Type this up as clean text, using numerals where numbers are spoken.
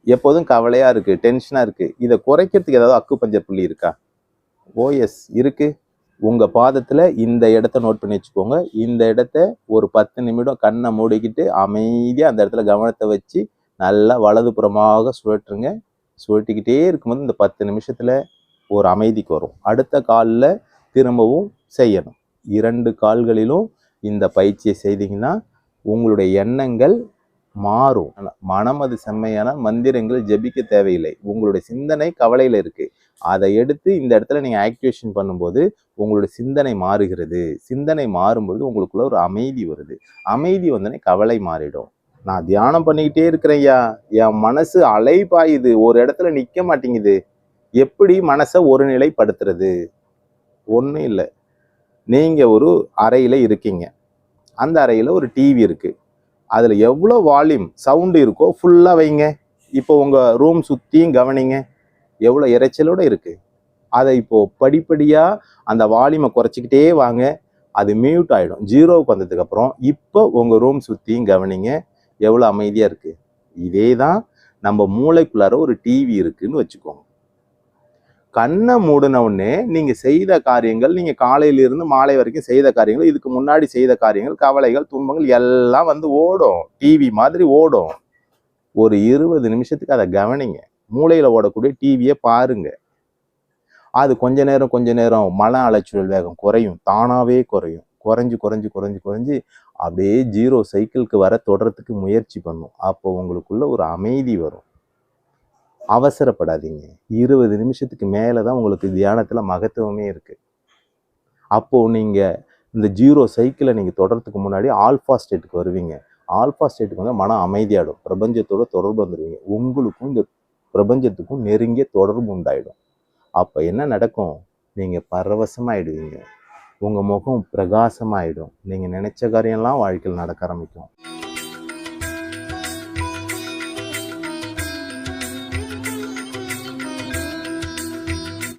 எப்போதும் கவலையாக இருக்குது, டென்ஷனாக இருக்குது. இதை குறைக்கிறதுக்கு ஏதாவது அக்குபஞ்சர் புள்ளி இருக்கா? ஓஎஸ் இருக்குது. உங்கள் பாதத்தில் இந்த இடத்த நோட் பண்ணி வச்சுக்கோங்க. இந்த இடத்த ஒரு 10 நிமிடம் கண்ணை மூடிக்கிட்டு அமைதியாக அந்த இடத்துல கவனத்தை வச்சு நல்லா வலதுபுறமாக சுழற்றுங்க. சுழட்டிக்கிட்டே இருக்கும்போது இந்த 10 நிமிஷத்தில் ஒரு அமைதிக்கு வரும். அடுத்த காலில் திரும்பவும் செய்யணும். 2 கால்களிலும் இந்த பயிற்சியை செய்தீங்கன்னா உங்களுடைய எண்ணங்கள் மாறும். மனம் அது செம்மையான மந்திரங்கள் ஜெபிக்க தேவையில்லை. உங்களுடைய சிந்தனை கவலையில் இருக்கு, அதை எடுத்து இந்த இடத்துல நீங்க ஆக்டிவேஷன் பண்ணும்போது உங்களுடைய சிந்தனை மாறுகிறது. சிந்தனை மாறும்போது உங்களுக்குள்ள ஒரு அமைதி வருது. அமைதி வந்தோடனே கவலை மாறிடும். நான் தியானம் பண்ணிக்கிட்டே இருக்கிறேன்யா, என் மனசு அலைபாயுது, ஒரு இடத்துல நிக்க மாட்டேங்குது. எப்படி மனசை ஒரு நிலைப்படுத்துறது? ஒன்றும் இல்லை. நீங்க ஒரு அறையில இருக்கீங்க. அந்த அறையில ஒரு டிவி இருக்கு. அதில் எவ்வளோ வால்யூம் சவுண்டு இருக்கோ ஃபுல்லாக வைங்க. இப்போ உங்கள் ரூம் சுற்றியும் கவனிங்க, எவ்வளோ இறைச்சலோடு இருக்குது. அதை இப்போது படிப்படியாக அந்த வால்யூமை குறைச்சிக்கிட்டே வாங்க. அது மியூட் ஆகிடும். 0க்கு வந்ததுக்கப்புறம் இப்போ உங்கள் ரூம் சுற்றியும் கவனிங்க, எவ்வளோ அமைதியாக இருக்குது. இதே தான் நம்ம மூளைக்குள்ளார ஒரு டிவி இருக்குதுன்னு வச்சுக்கோங்க. கண்ணை மூடின உடனே நீங்கள் செய்த காரியங்கள், நீங்கள் காலையிலிருந்து மாலை வரைக்கும் செய்த காரியங்கள், இதுக்கு முன்னாடி செய்த காரியங்கள், கவலைகள், துன்பங்கள் எல்லாம் வந்து ஓடும். டிவி மாதிரி ஓடும். ஒரு 20 நிமிஷத்துக்கு அதை கவனிங்க. மூளையில் ஓடக்கூடிய டிவியை பாருங்க. அது கொஞ்ச நேரம் மன அலைச்சல் வேகம் குறையும், தானாகவே குறையும். குறைஞ்சு அப்படியே 0 சைக்கிளுக்கு வர தொடரத்துக்கு முயற்சி பண்ணும். அப்போ உங்களுக்குள்ள ஒரு அமைதி வரும். அவசரப்படாதீங்க. 20 நிமிஷத்துக்கு மேலே தான் உங்களுக்கு தியானத்தில் மகத்துவமே இருக்குது. அப்போது நீங்கள் இந்த 0 சைக்கிளை நீங்கள் தொடர்றதுக்கு முன்னாடி ஆல்ஃபா ஸ்டேட்டுக்கு வருவீங்க. ஆல்ஃபா ஸ்டேட்டுக்கு வந்து மனம் அமைதியாகிடும். பிரபஞ்சத்தோட தொடர்பு வந்துடுவீங்க. உங்களுக்கும் இந்த பிரபஞ்சத்துக்கும் நெருங்கிய தொடர்பு உண்டாயிடும். அப்போ என்ன நடக்கும்? நீங்கள் பரவசமாகிடுவீங்க. உங்கள் முகம் பிரகாசமாகிடும். நீங்கள் நினச்ச காரியம்லாம் வாழ்க்கையில் நடக்க ஆரம்பிக்கும்.